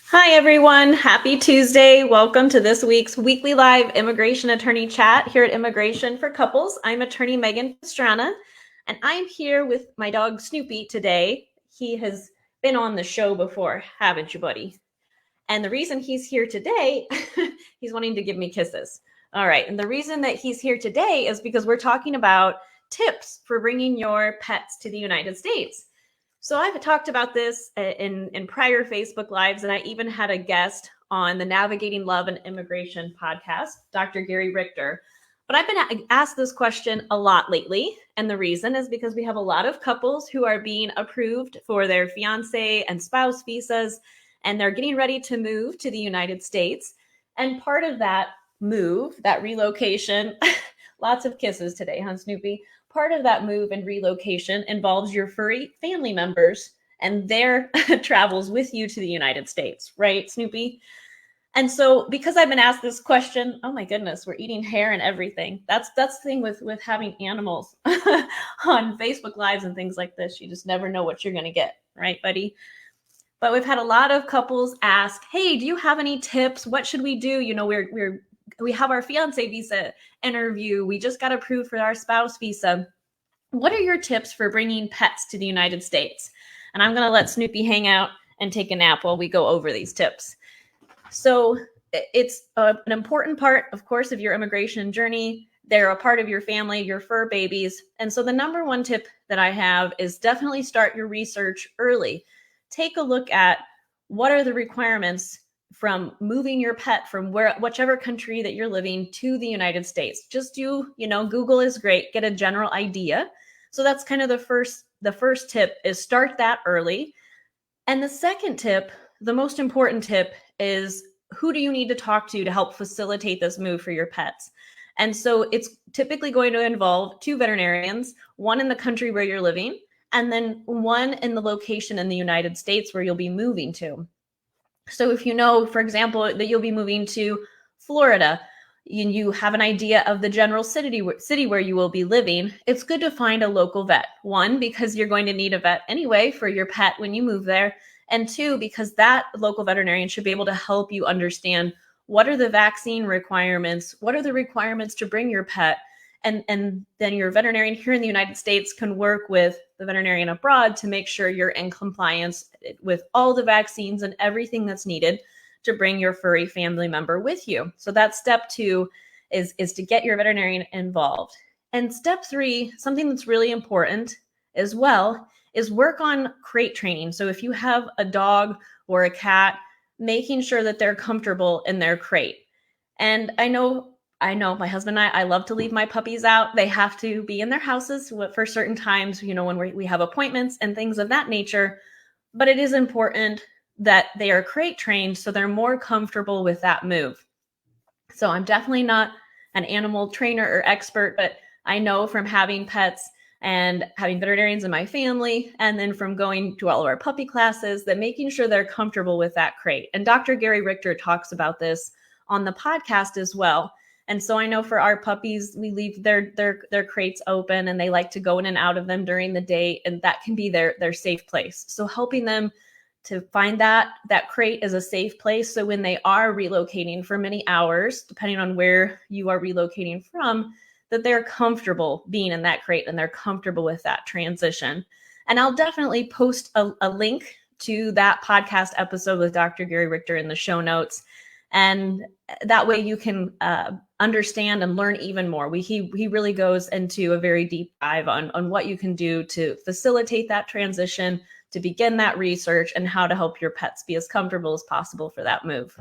Hi, everyone. Happy Tuesday. Welcome to this week's weekly live immigration attorney chat here at Immigration for Couples. I'm attorney Megan Pastrana, and I'm here with my dog Snoopy today. He has been on the show before, haven't you, buddy? And the reason he's here today, he's wanting to give me kisses. All right. And the reason that he's here today is because we're talking about tips for bringing your pets to the United States. So I've talked about this in prior Facebook Lives, and I even had a guest on the Navigating Love and Immigration podcast, Dr. Gary Richter. But I've been asked this question a lot lately, and the reason is because we have a lot of couples who are being approved for their fiance and spouse visas, and they're getting ready to move to the United States. And part of that move, that relocation, lots of kisses today, huh, Snoopy? Part of that move and relocation involves your furry family members and their travels with you to the United States, right, Snoopy? And so because I've been asked this question, oh my goodness, we're eating hair and everything. That's the thing with having animals on Facebook Lives and things like this. You just never know what you're going to get, right, buddy? But we've had a lot of couples ask, hey, do you have any tips? What should we do? You know, we have our fiance visa interview. We just got approved for our spouse visa. What are your tips for bringing pets to the United States? And I'm going to let Snoopy hang out and take a nap while we go over these tips. So it's an important part, of course, of your immigration journey. They're a part of your family, your fur babies. And so the number one tip that I have is definitely start your research early. Take a look at what are the requirements from moving your pet from whichever country that you're living to the United States. Just Google is great. Get a general idea. So that's kind of the first tip is start that early. And the second tip, the most important tip, is who do you need to talk to help facilitate this move for your pets? And so it's typically going to involve 2 veterinarians, one in the country where you're living, and then one in the location in the United States where you'll be moving to. So if you know, for example, that you'll be moving to Florida, and you have an idea of the general city where you will be living, it's good to find a local vet. 1, because you're going to need a vet anyway for your pet when you move there. And 2, because that local veterinarian should be able to help you understand what are the vaccine requirements, what are the requirements to bring your pet, and then your veterinarian here in the United States can work with the veterinarian abroad to make sure you're in compliance with all the vaccines and everything that's needed to bring your furry family member with you. So that's step 2 is to get your veterinarian involved. And step 3, something that's really important as well, is work on crate training. So if you have a dog or a cat, making sure that they're comfortable in their crate. And I know my husband and I love to leave my puppies out. They have to be in their houses for certain times, when we have appointments and things of that nature. But it is important that they are crate trained so they're more comfortable with that move. So I'm definitely not an animal trainer or expert, but I know from having pets and having veterinarians in my family, and then from going to all of our puppy classes, that making sure they're comfortable with that crate. And Dr. Gary Richter talks about this on the podcast as well. And so I know for our puppies, we leave their crates open and they like to go in and out of them during the day, and that can be their safe place. So helping them to find that crate is a safe place. So when they are relocating for many hours, depending on where you are relocating from, that they're comfortable being in that crate and they're comfortable with that transition. And I'll definitely post a link to that podcast episode with Dr. Gary Richter in the show notes. And that way you can understand and learn even more. He really goes into a very deep dive on what you can do to facilitate that transition, to begin that research, and how to help your pets be as comfortable as possible for that move.